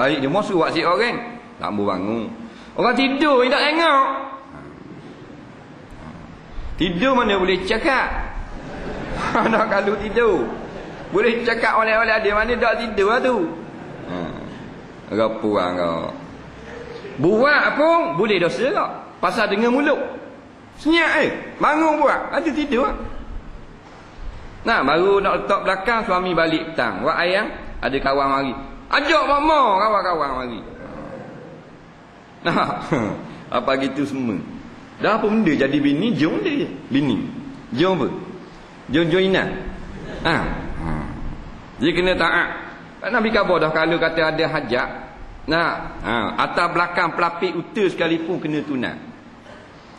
Air dia mau suruh si orang. Tak mau bangun. Orang tidur dia tak tengok. Tidur mana boleh cakap. Nak kalau tidur. Boleh cakap oleh-oleh dia mana tak tidur lah tu. Rapuang kau. Buat pun boleh dosa tak? Pasal dengar mulut. Senyap bangun buat. Ada tidur lah. Nah, baru nak letak belakang, suami balik petang. Buat ayam, ada kawan mari. Ajak mama kawan-kawan mari. Nah, apa gitu semua. Dah apa benda jadi bini, jom dia. Bini. Jom apa? Jom Ina. Dia kena taat. Nabi khabar dah kalau kata ada hajat. Nah, atas belakang pelapik uta sekalipun kena tunang.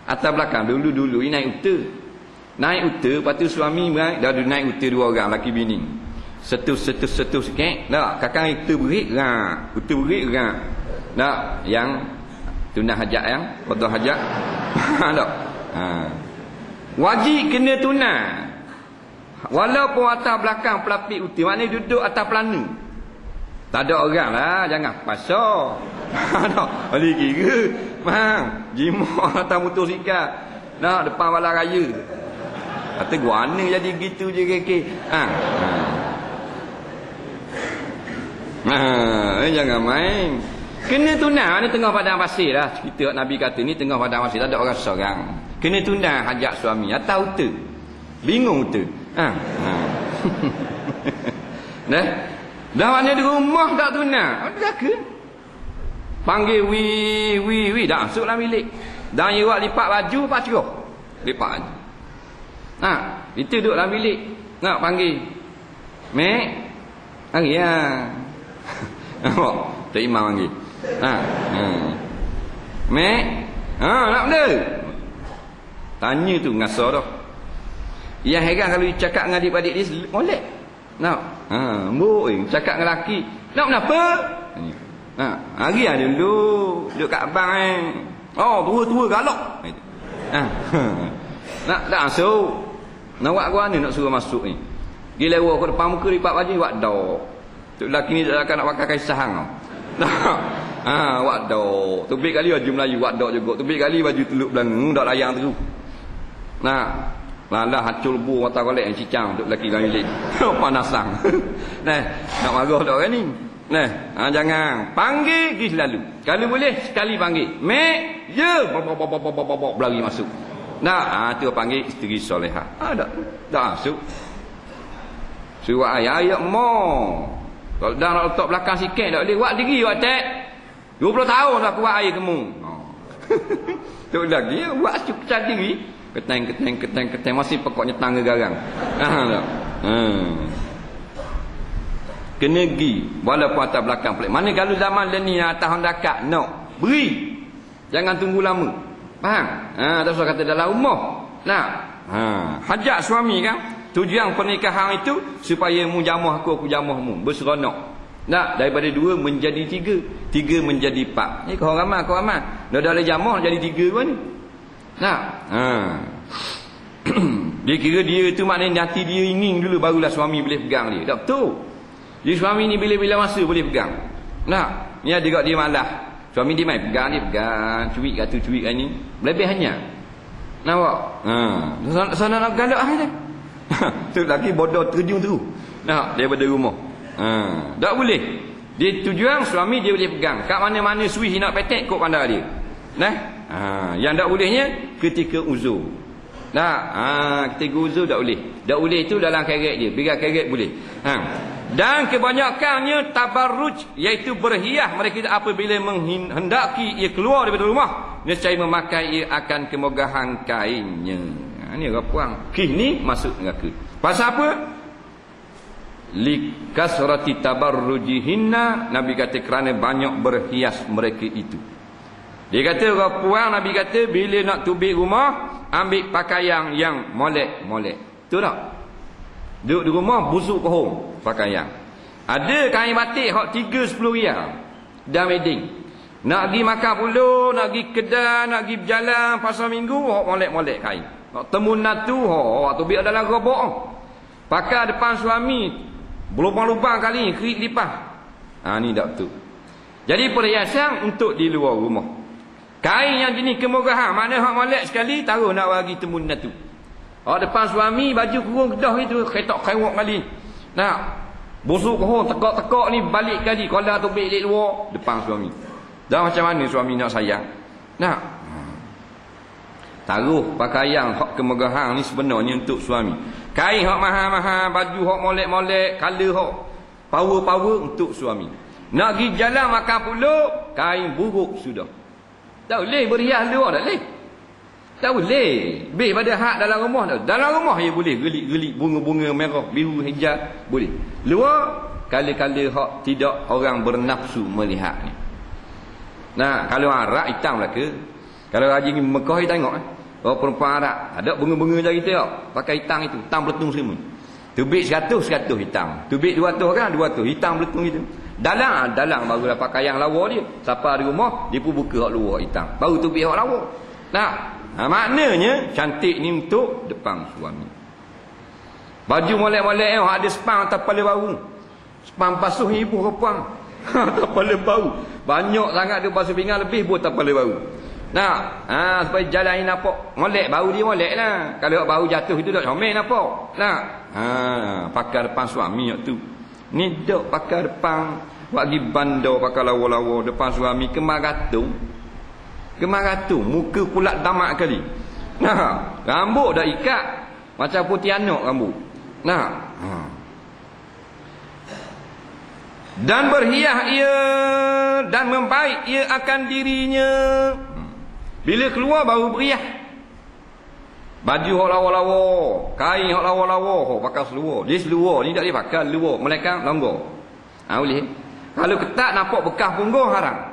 Atas belakang dulu ini naik uta. Naik uta, lepas tu suami dah naik uta 2 orang laki bini. Setu sikit. Nak kakang uta berik uta berik nak yang tunang hajat yang betul hajat. Tak. Wajib kena tunang. Walaupun atas belakang pelapik uta, maknanya duduk atas pelana. Tak ada orang lah, jangan pasal. Tak, boleh kira. Jimat atas motosikal. Nak depan balai raya. Kata guana jadi gitu je keke. Jangan main. Kena tunang ni tengah padang pasir lah. Cerita Nabi kata ni tengah padang pasir, tak ada orang seorang. Kena tunang hajat suami atas uta. Bingung uta. Dah mana di rumah tak tunang. Ada ke? Panggil wi dah masuk dalam bilik. Dan dia buat lipat baju pacarah. Lipat baju. Kita duduk dalam bilik. Nak panggil. Mek. Hari ya. Nampak? Tak imam panggil. Mek. Nak benda? Tanya tu ngasar dah. Yang heran kalau dia cakap dengan adik-adik dia molek. Nak. Mbok cakap dengan lelaki. Nak kenapa? Hari ada dulu duduk kat abang tua-tua galak. Nak tak masuk. Nak buat mana nak suruh masuk ni? Dia lewat ke depan muka lipat baju buat dok. Tu lelaki ni tak akan nak pakai kaisah hang. Buat dok. Tubik kali baju Melayu buat dok juga. Tubik kali baju teluk belanga dak layang terus. Lah hacul bu mata golek yang cicang untuk lelaki dalam bilik. Panasang. Nak marah tak orang ni? Jangan panggil pergi selalu. Kalau boleh sekali panggil. Mek, ya, berlari masuk. Tu panggil isteri solehah. Tak masuk. Suruh ayah mo. Kalau dah nak letak belakang sikit tak boleh buat diri buat tek. 20 tahun dah buat air kemung. Tu lagi buat pecah diri. Keteng masih pokoknya tangga garang. Kena pergi walaupun atas belakang pelik. Mana kalau zaman ni atas hendakat beri. Jangan tunggu lama. Faham? Tak usah kata dalam rumah. Hajat suami kan. Tujuan pernikahan itu supaya mu jamah aku jamahmu berseronok. Daripada 2 menjadi 3, 3 menjadi 4. Ni kau ramai. Dah dalam jamah jadi 3 kan ni. Dia kira dia tu maknanya nanti dia ingin dulu barulah suami boleh pegang dia. Tak betul. Dia suami ni bila-bila masa boleh pegang. Ni ada kat dia malah. Suami dia main pegang, cuik kat tu, cuik kat ni. Lebihnya. Nampak? Sana nak galak dia. Tu lagi bodoh terjun terus. Daripada rumah. Tak boleh. Dia tujuan suami dia boleh pegang. Kat mana-mana switch nak petek kok pandai dia. Yang tak bolehnya ketika uzur. Ketika uzur tak boleh. Tak boleh itu dalam keret dia. Biar keret boleh. Dan kebanyakannya tabarruj, iaitu berhias mereka apabila menghendaki ia keluar daripada rumah, nescaya memakai ia akan kemegahan kainnya. Ni orang puang. Kini masuk neraka. Pasal apa? Likasrati tabarrujihinna, Nabi kata kerana banyak berhias mereka itu. Dia kata orang puang, Nabi kata bila nak tubik rumah, ambil pakaian yang molek-molek. Betul tak? Duduk di rumah busuk kohong pakaian. Ada kain batik hak 3-10 riyal. Dah wedding. Nak pergi makan puluh, nak pergi kedai, nak pergi berjalan pasal minggu, hak molek-molek kain. Nak temu natu, hak tubik dalam gerobak. Pakai depan suami, berlubang-lubang kali kerik lipas. Ni tak betul. Jadi perhiasan untuk di luar rumah. Kain yang jenis kemegahan, mana hak molek sekali taruh nak bagi temun tu. Depan suami baju kurung kedah itu ketok kaiwak kali. Nak busuk kohong tekak-tekak ni balik kali kola tubik di luar depan suami. Dah macam mana suami nak sayang? Nak taruh pakaian hak kemegahan ni sebenarnya untuk suami. Kain hak mahal-mahal, baju hak molek-molek, color hak power-power untuk suami. Nak pergi jalan makan pulut, kain buruk sudah. Tak boleh berhias luar, tak boleh. Tak boleh. Lebih pada hak dalam rumah tak. Dalam rumah ya boleh gelik-gelik bunga-bunga merah, biru, hijau, boleh. Luar kala-kala hak tidak orang bernafsu melihat ni. Nah, kalau Arab hitam lah ke? Kalau Haji Mekah kita tengok oh perempuan Arab ada bunga-bunga macam kita tak? Pakai hitam itu, hitam beletung semua. Tubik 100 hitam. Tubik 200 kan, 200 hitam beletung itu. Dalam barulah pakaian lawa dia. Siapa di rumah dia pun buka hak luar hitam. Baru tubik hak lawa. Nah, maknanya cantik ni untuk depan suami. Baju molek-molek ada spam atas kepala bau. Spam basuh ibu perempuan. Atas kepala bau. Banyak sangat dia basuh pinggan lebih buat atas kepala bau. Nah, supaya jalan ni nampak molek, bau dia molek lah. Kalau bau jatuh itu tak comel nampak. Nah, pakai depan suami tu. Ni dok pakai depan bagi bandar pakai lawa-lawa depan suami kemaratung. Kemaratung, muka kulat damak kali. Nah, rambut dah ikat macam putih anak rambut. Nah, dan berhias ia dan membaik ia akan dirinya. Bila keluar baru beriah. Baju hok lawa-lawa, kain hok lawa-lawa, hok pakai seluar. Dia seluar ni tak boleh pakai seluar, melekang longgar. Boleh. Kalau ketat nampak bekas punggung haram.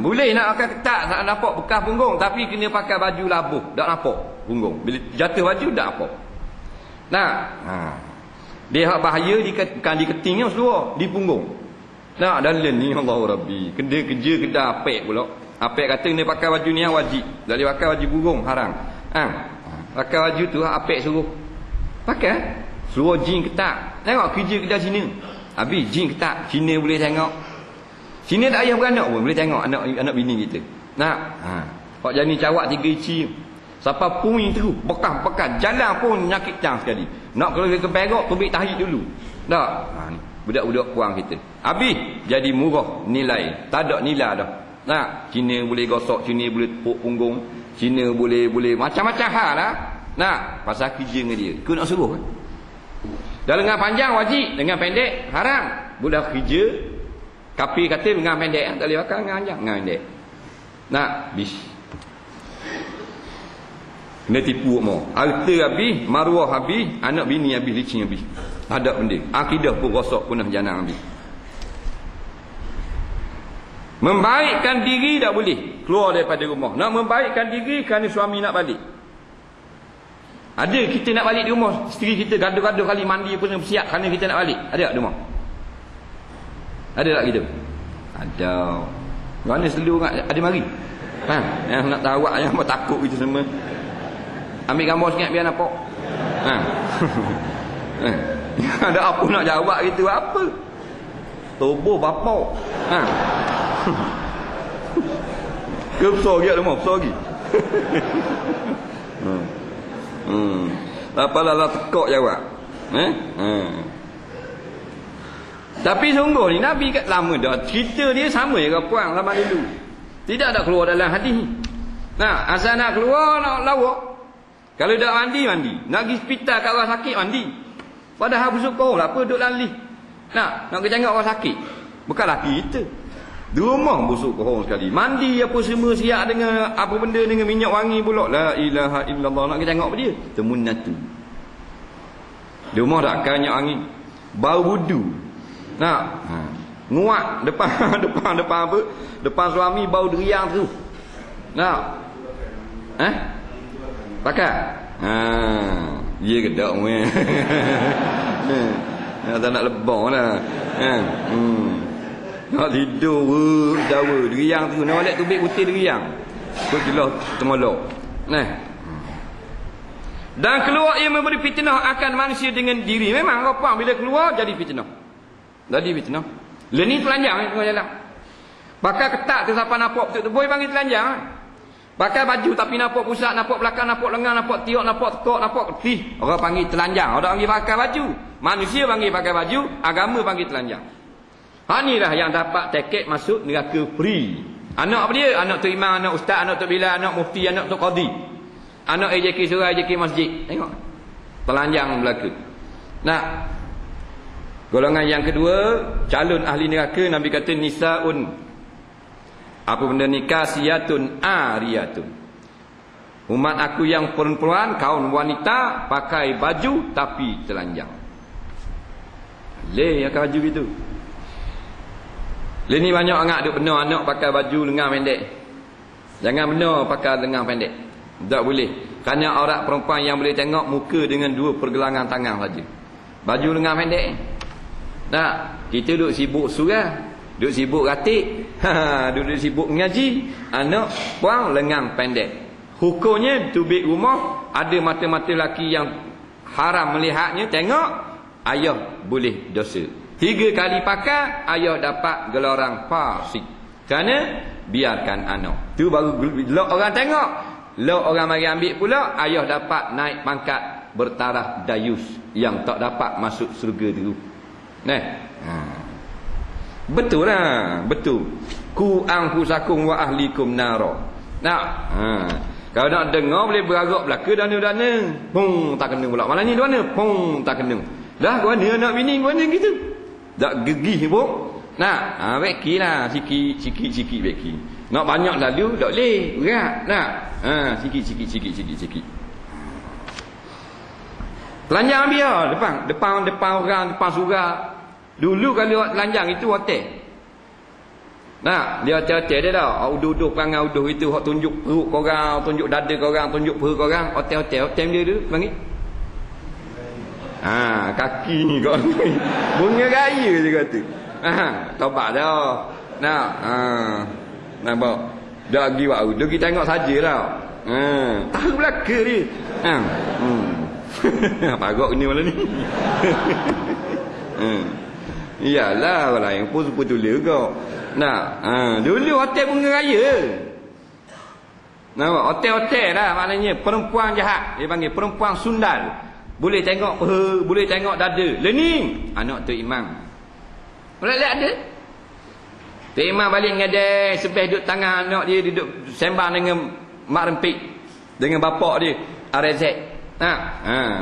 Boleh nak pakai ketat tak nampak bekas punggung, tapi kena pakai baju labuh, tak nampak punggung. Bila jatuh baju tak nampak. Dia hak bahaya bukan di ketingnya seluar, di punggung. Dalam ni Allah Rabbi, kena kerja kedah apek pula. Apek kata kena pakai baju ni yang wajib. Tak boleh pakai baju burung, haram. Pakai baju tu apek suruh pakai. Suruh jin ketat. Tengok kerja kedah Cina. Habis jin ketat, Cina boleh tengok. Cina tak ayah beranak pun boleh tengok anak bini kita. Hak jani cawak 3 inci. Siapa puing terus, bekas-bekas jalan pun nyakitkan sekali. Nak kalau ke perak tubik tahi dulu. Tak. Ni budak-budak puang kita. Habis jadi murah nilai. Tak ada nilai dah. Cina boleh gosok, Cina boleh tepuk punggung, Cina boleh macam-macam hal lah. Pasal kerja dengan dia. Kau nak suruh kan? Dah lengan panjang wajib, lengan pendek haram. Budak kerja kapi kata lengan pendek tak boleh pakai lengan panjang, lengan pendek. Bis. Kena tipu mau. Harta habis, maruah habis, anak bini habis, licin habis. Ada benda. Akidah pun rosak punah janang habis. Membaikkan diri tak boleh keluar daripada rumah. Nak membaikkan diri kerana suami nak balik. Ada kita nak balik di rumah, isteri kita gaduh-gaduh kali mandi pun siap kerana kita nak balik. Ada tak di rumah? Ada tak kita? Ada. Mana selu ada mari? Yang nak tahu yang takut kita semua. Ambil gambar sikit biar nampak. Ada apa nak jawab gitu apa? Tubuh bapak. Ke besar lagi ada mau besar lagi. Apalah tekak jawab. Tapi sungguh ni Nabi kat lama dah cerita dia sama je dengan puang zaman dulu. Tidak ada keluar dalam hadis ni. Asal nak keluar nak lawak. Kalau dak mandi. Nak pergi hospital kat orang sakit mandi. Padahal busuk kau lah apa duduk dalam lift. Nak kejangak orang sakit. Bukan laki kita. Di rumah busuk kau sekali. Mandi apa semua siap dengan apa benda dengan minyak wangi pula. La ilaha illallah. Nak kejangak apa dia? Temunatu. Di rumah tak kan minyak wangi. Bau wudu. Nguat depan apa? Depan suami bau deriang tu. Pakai. Dia gedak weh. Tak nak lebah lah. Nak tidur dawa deriang tu. Nak balik tubik putih deriang. Kau jelas temolok. Dan keluar ia memberi fitnah akan manusia dengan diri. Memang apa bila keluar jadi fitnah. Jadi fitnah. Lah ni telanjang tengah jalan. Pakai ketat tu siapa nampak betul tu boy panggil telanjang. Pakai baju tapi nampak pusat, nampak belakang, nampak lengan, nampak tiok, nampak tekok, nampak ketih. Orang panggil telanjang. Orang panggil pakai baju. Manusia panggil pakai baju, agama panggil telanjang. Inilah yang dapat tiket masuk neraka free. Anak apa dia? Anak tu imam, anak ustaz, anak tu bila, anak mufti, anak tu qadi. Anak AJK surau, AJK masjid. Tengok. Telanjang berlaku. Nah. Golongan yang kedua, calon ahli neraka, Nabi kata nisaun. Apa benda ni? Kasiyatun ariyatun. Umat aku yang perempuan, kaum wanita pakai baju tapi telanjang. Leh pakai baju gitu. Leh ni banyak anak duk benar anak pakai baju lengan pendek. Jangan benar pakai lengan pendek. Tak boleh. Kerana orang perempuan yang boleh tengok muka dengan 2 pergelangan tangan saja. Baju lengan pendek. Nah, kita duk sibuk surah. Duk sibuk ratik, duk sibuk mengaji, anak puang lengan pendek. Hukumnya tubik rumah, ada mata-mata lelaki yang haram melihatnya, tengok, ayah boleh dosa. 3 kali pakai, ayah dapat gelarang fasik. Kerana biarkan anak. Tu baru lok orang tengok. Lok orang mari ambil pula, ayah dapat naik pangkat bertaraf dayus yang tak dapat masuk surga dulu. Nah. Betul lah, betul. Ku anfusakum wa ahlikum nara. Nah, kalau nak dengar boleh beragak belaka dana-dana. Pung tak kena pula. Malah ni dana, pung tak kena. Dah gua ni anak bini gua ni gitu. Tak gegih pun. Nah, bekilah sikit-sikit beki. Nak banyak lalu tak boleh. Berat. Nah. Sikit-sikit. Telanjang biar depan orang, depan surau. Dulu kalau awak telanjang itu hotel. Nah, dia hotel dia dah. Uduh-uduh perangai uduh itu hak tunjuk perut korang, tunjuk dada korang, tunjuk perut korang. Hotel dia tu panggil. Kaki ni kau ni. Bunga raya je kata. Tobat dah. Nah, nampak. Dah pergi waktu. Dia pergi tengok sajalah. Tahu belaka dia. Pagak ni malam ni. Iyalah orang lain pun seputul juga. Nah, dulu hotel bunga raya. Nampak hotel-hotel lah maknanya perempuan jahat. Dia panggil perempuan sundal. Boleh tengok boleh tengok dada. Lening anak tu imam. Boleh lihat ada. Tu imam balik ngadai sebeh duduk tangan anak dia duduk sembang dengan mak rempit dengan bapak dia RZ.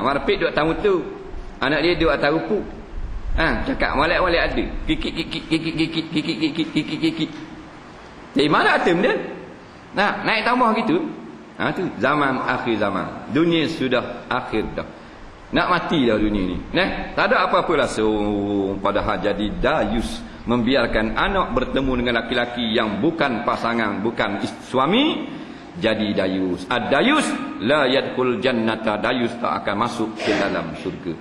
Mak rempit duduk tamu tu. Anak dia duduk atas rupuk. Cakap molek-molek ada. Kikik. Jadi mana atem dia? Nah, naik tambah gitu. Tu zaman akhir zaman. Dunia sudah akhir dah. Nak mati dah dunia ni. Tak ada apa-apa langsung padahal jadi dayus membiarkan anak bertemu dengan laki-laki yang bukan pasangan, bukan suami, jadi dayus. Ad-dayus la yadkhul jannata, dayus tak akan masuk ke dalam syurga.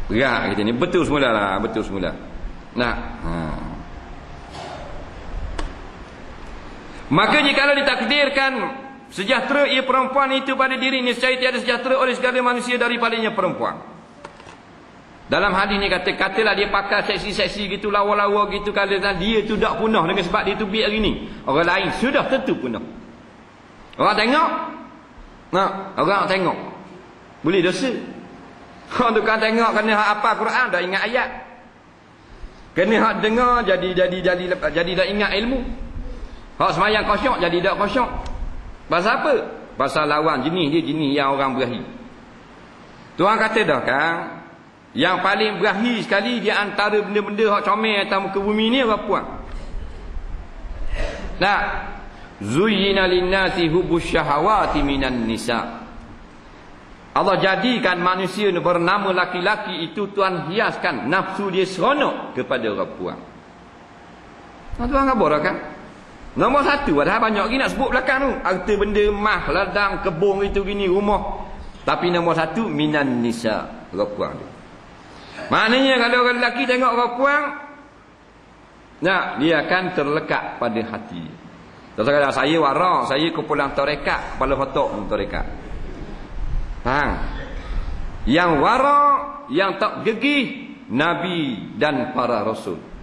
Berat kita ni. Betul semula lah. Betul semula. Maka jika ditakdirkan sejahtera ia perempuan itu pada diri, niscaya tiada sejahtera oleh segala manusia daripadanya perempuan. Dalam hadis ni katalah dia pakai seksi-seksi gitu, lawa-lawa gitu, kalau dia tu tak punah dengan sebab dia tu biar hari ni. Orang lain sudah tentu punah. Orang tengok. Orang tengok. Boleh dosa. Orang tukang tengok kena hak apa Quran dah ingat ayat. Kena hak dengar jadi dah ingat ilmu. Hak semayang khusyuk jadi tak khusyuk. Pasal apa? Pasal lawan jenis dia jenis yang orang berahi. Tuhan kata dah kan, yang paling berahi sekali di antara benda-benda hak comel atas muka bumi ni apa puan? Nah, zuyyina lin-nasi hubbus syahawati minan nisa. Allah jadikan manusia bernama laki-laki itu Tuhan hiaskan nafsu dia seronok kepada orang puan. Tuhan khabar kan? Nombor 1 padahal banyak lagi nak sebut belakang tu. Harta benda emas, ladang, kebun itu gini, rumah. Tapi nombor 1 minan nisa, orang puan tu. Maknanya kalau orang lelaki tengok orang puan, dia akan terlekat pada hati. Kata saya warak, saya kumpulan tarekat, kepala hotok tarekat. Faham? Yang warak, yang tak gegih, Nabi dan para Rasul.